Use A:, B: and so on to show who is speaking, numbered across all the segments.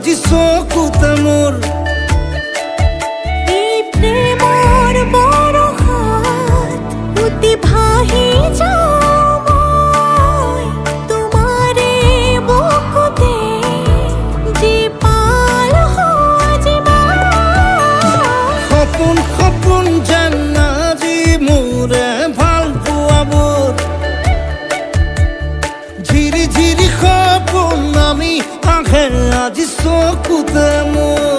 A: আজি চকুতে মোৰ
B: এই প্ৰেমৰ বৰষাত উটি ভাহি যাওঁ মই তোমাৰে বুকুতে জীপাল সজিবা
A: সপোন সপোন যেন আজি মোৰে ভাল পোৱাবোৰ ঝিৰি ঝিৰি সপোন আমি আহে আজি চকুতে মোৰ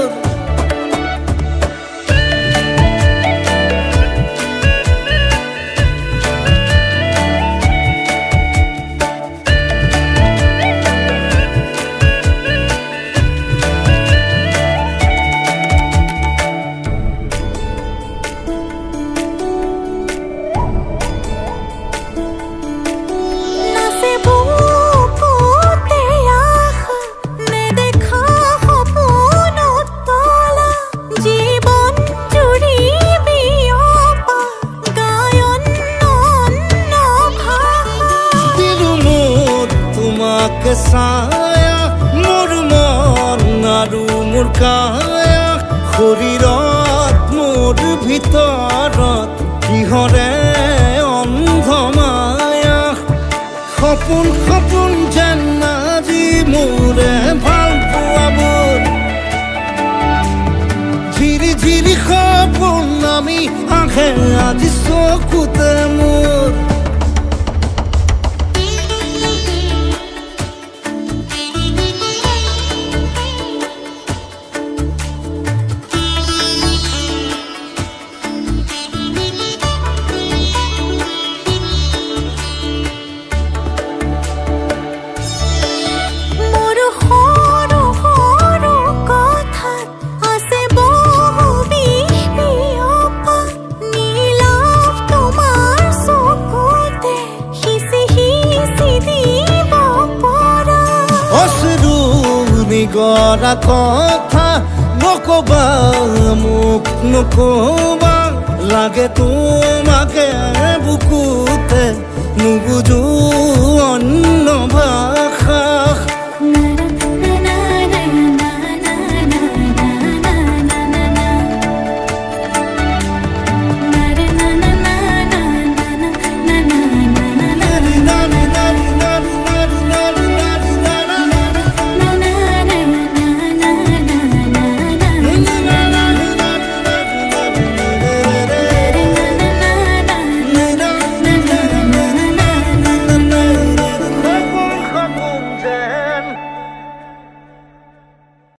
A: ছায়া মোৰ মন আৰু মোৰ কায়া শৰীৰত মোৰ ভিতৰত কিহৰে অন্ধ মায়া সপোন সপোন যেন আজি মোৰে ভাল পোৱাবোৰ ঝিৰি ঝিৰি সপোন আমি আহে আজি চকুতে মোৰ গৰা কথা নকবা মোক নকবা লাগে তোমাকে বুকুতে নুবুজো অন্য